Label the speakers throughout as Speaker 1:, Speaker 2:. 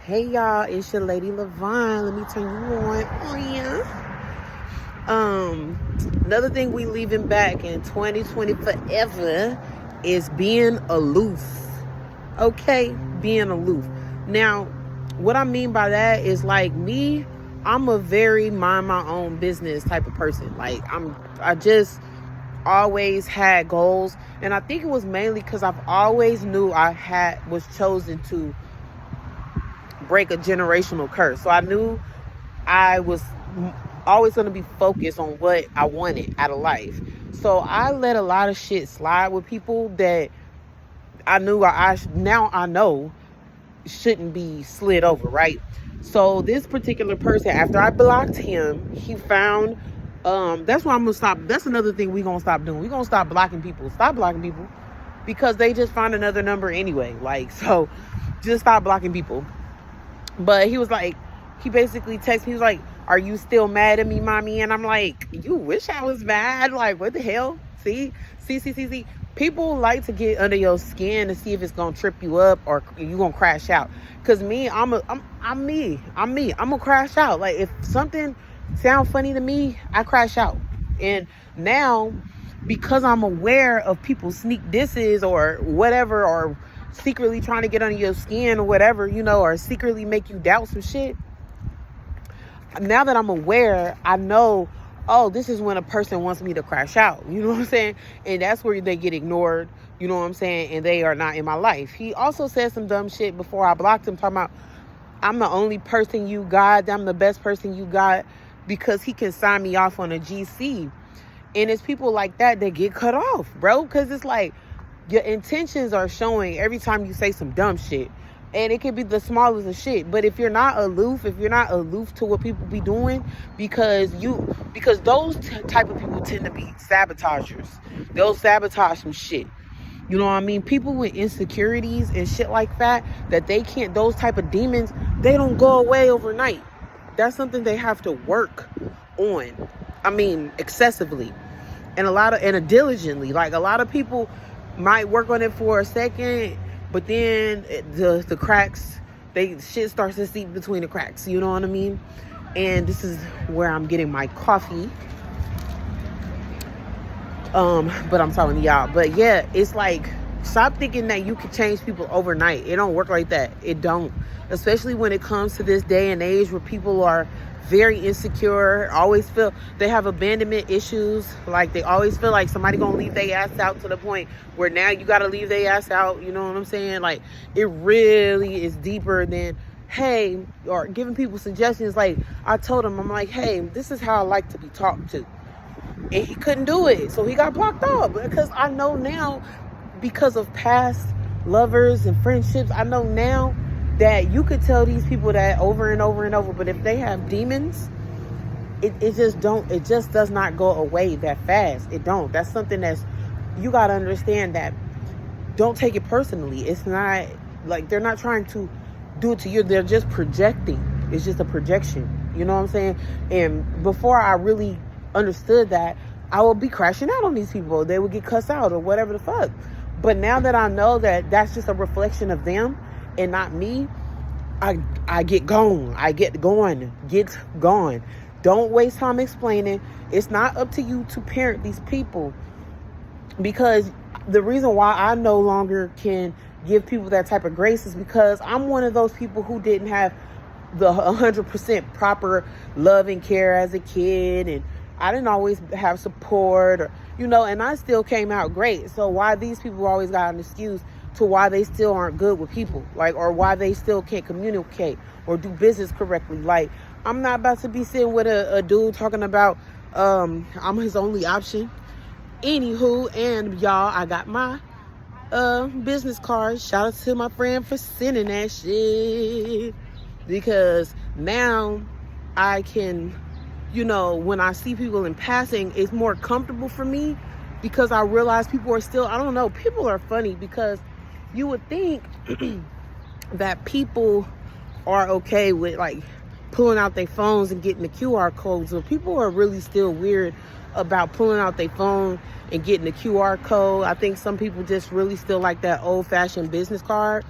Speaker 1: Hey y'all, it's your lady Levine. Let me turn you on. Oh yeah. Another thing we leaving back in 2020 forever is being aloof. Okay, being aloof. Now, what I mean by that is like me, I'm a very mind my own business type of person. Like I just always had goals, and I think it was mainly because I've always knew was chosen to break a generational curse. So I knew I was always going to be focused on what I wanted out of life. So I let a lot of shit slide with people that I knew now I know shouldn't be slid over, right? So this particular person, after I blocked him, he found that's why I'm gonna stop. That's another thing we're gonna stop doing. We're gonna stop blocking people. Stop blocking people because they just find another number anyway. Like, so just stop blocking people. But he was like, he basically texted me, he was like, are you still mad at me, mommy? And I'm like, you wish I was mad? Like, what the hell? See? People like to get under your skin to see if it's gonna trip you up or you gonna crash out. Cause me, I'm me. I'm gonna crash out. Like, if something sounds funny to me, I crash out. And now, because I'm aware of people's sneak disses or whatever, or secretly trying to get under your skin or whatever, or secretly make you doubt some shit. Now that I'm aware, I know, oh, this is when a person wants me to crash out. You know what I'm saying? And that's where they get ignored. You know what I'm saying? And they are not in my life. He also said some dumb shit before I blocked him, talking about, I'm the only person you got. I'm the best person you got, because he can sign me off on a GC. And it's people like that get cut off, bro. Because it's like, your intentions are showing every time you say some dumb shit. And it could be the smallest of shit. But if you're not aloof to what people be doing, because those type of people tend to be sabotagers. They'll sabotage some shit. You know what I mean? People with insecurities and shit like that they can't, those type of demons, they don't go away overnight. That's something they have to work on. I mean, excessively. And diligently. Like, a lot of people might work on it for a second, but then the cracks, shit starts to seep between the cracks. You know what I mean? And this is where I'm getting my coffee. But I'm telling y'all. But yeah, it's like, stop thinking that you can change people overnight. It don't work like that. It don't. Especially when it comes to this day and age where people are very insecure, always feel they have abandonment issues. Like, they always feel like somebody gonna leave their ass out, to the point where now you gotta leave their ass out. You know what I'm saying? Like, it really is deeper than, hey, or giving people suggestions. Like, I told him, I'm like, hey, this is how I like to be talked to. And he couldn't do it. So he got blocked off. Because I know now, because of past lovers and friendships, I know now that you could tell these people that over and over and over, but if they have demons, it just does not go away that fast. It don't. That's something you got to understand, that don't take it personally. It's not like they're not trying to do it to you. They're just projecting. It's just a projection. You know what I'm saying? And before I really understood that, I would be crashing out on these people. They would get cussed out or whatever the fuck. But now that I know that that's just a reflection of them and not me, I get gone. Get gone. Don't waste time explaining. It's not up to you to parent these people, because the reason why I no longer can give people that type of grace is because I'm one of those people who didn't have the 100% proper love and care as a kid, and I didn't always have support, or and I still came out great. So why these people always got an excuse to why they still aren't good with people, like, or why they still can't communicate or do business correctly. Like, I'm not about to be sitting with a dude talking about I'm his only option. Anywho, and y'all, I got my business card. Shout out to my friend for sending that shit, because now I can, when I see people in passing, it's more comfortable for me, because I realize people are still, I don't know, people are funny, because you would think that people are okay with, like, pulling out their phones and getting the QR codes, but people are really still weird about pulling out their phone and getting the QR code. I think some people just really still like that old-fashioned business card.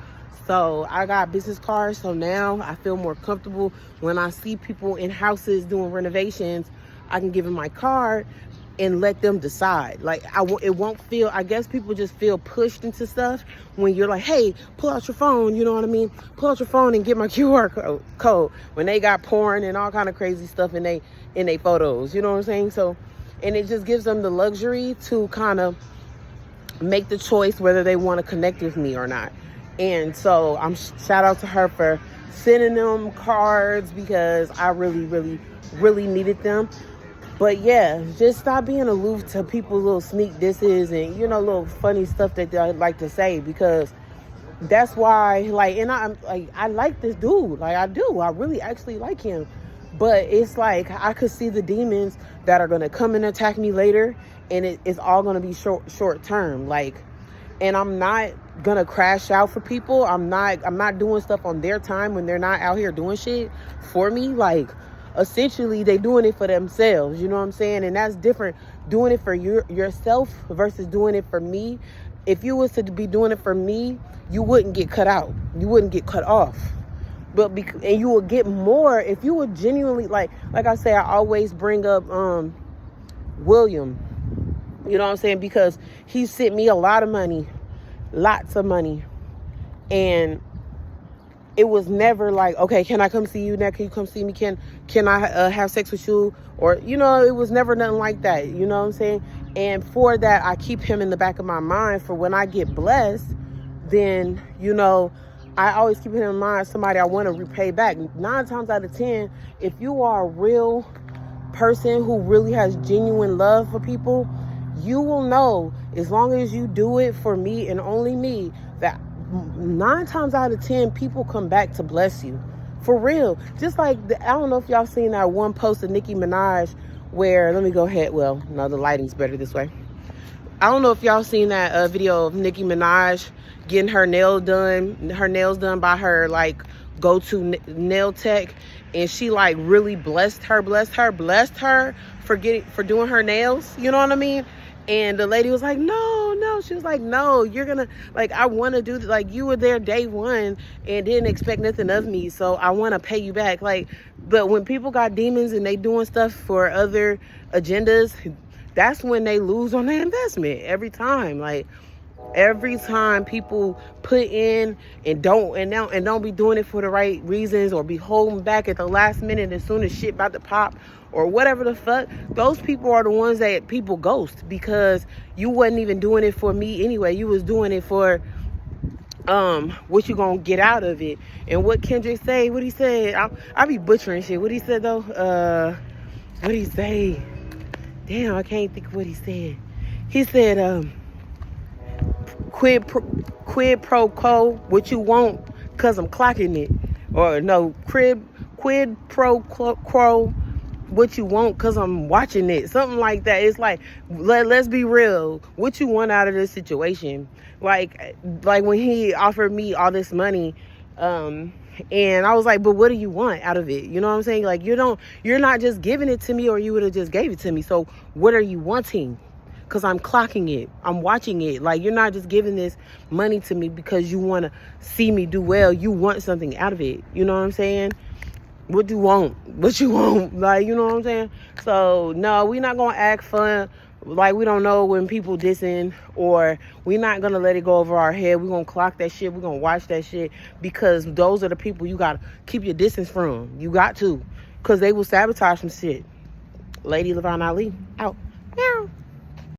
Speaker 1: So I got business cards. So now I feel more comfortable when I see people in houses doing renovations. I can give them my card and let them decide. Like, it won't feel, I guess people just feel pushed into stuff when you're like, hey, pull out your phone, you know what I mean? Pull out your phone and get my QR code. When they got porn and all kind of crazy stuff in they photos, you know what I'm saying? So, and it just gives them the luxury to kind of make the choice whether they want to connect with me or not. And so I'm shout out to her for sending them cards, because I really, really, really needed them. But yeah, just stop being aloof to people's little sneak disses and, you know, little funny stuff that they like to say, because that's why, like, and I like this dude. Like, I do. I really actually like him. But it's like, I could see the demons that are going to come and attack me later, and it's all going to be short term. Like, and I'm not going to crash out for people. I'm not doing stuff on their time when they're not out here doing shit for me. Like, essentially they doing it for themselves, you know what I'm saying? And that's different, doing it for yourself versus doing it for me. If you was to be doing it for me, you wouldn't get cut out, you wouldn't get cut off, and you would get more if you would genuinely, like I say, I always bring up William, you know what I'm saying, because he sent me a lot of money, lots of money, and it was never like, okay, can I come see you now? Can you come see me? Can I have sex with you? Or, you know, it was never nothing like that. You know what I'm saying? And for that, I keep him in the back of my mind for when I get blessed, then, you know, I always keep him in mind, somebody I want to repay back. 9 times out of 10, if you are a real person who really has genuine love for people, you will know, as long as you do it for me and only me, that 9 times out of 10 people come back to bless you, for real. Just like I don't know if y'all seen that one post of Nicki Minaj where, let me go ahead, well, no, the lighting's better this way. I don't know if y'all seen that video of Nicki Minaj getting her nails done by her like go-to nail tech, and she like really blessed her for doing her nails, you know what I mean? And the lady was like, no. She was like, no, you're gonna, like, I want to do, like, you were there day one and didn't expect nothing of me, so I want to pay you back. Like, but when people got demons and they doing stuff for other agendas, that's when they lose on their investment every time. Like, every time people put in and don't be doing it for the right reasons, or be holding back at the last minute as soon as shit about to pop or whatever the fuck, those people are the ones that people ghost, because you wasn't even doing it for me anyway. You was doing it for what you gonna get out of it. And what Kendrick say, what he said, I be butchering shit. What he said though, what he say, damn, I can't think of what he said. He said, quid pro quo, what you want, cause I'm clocking it. Or no, quid pro quo, what you want, cause I'm watching it. Something like that. It's like, let's be real, what you want out of this situation. Like when he offered me all this money, and I was like, but what do you want out of it? You know what I'm saying? Like, you're not just giving it to me, or you would have just gave it to me. So what are you wanting? Because I'm clocking it, I'm watching it. Like, you're not just giving this money to me because you want to see me do well. You want something out of it. You know what I'm saying? What you want? Like, you know what I'm saying? So no, we're not gonna act fun like we don't know when people dissing, or we're not gonna let it go over our head. We're gonna clock that shit. We're gonna watch that shit, because those are the people you gotta keep your distance from. You got to, because they will sabotage some shit. Lady Levon Ali out.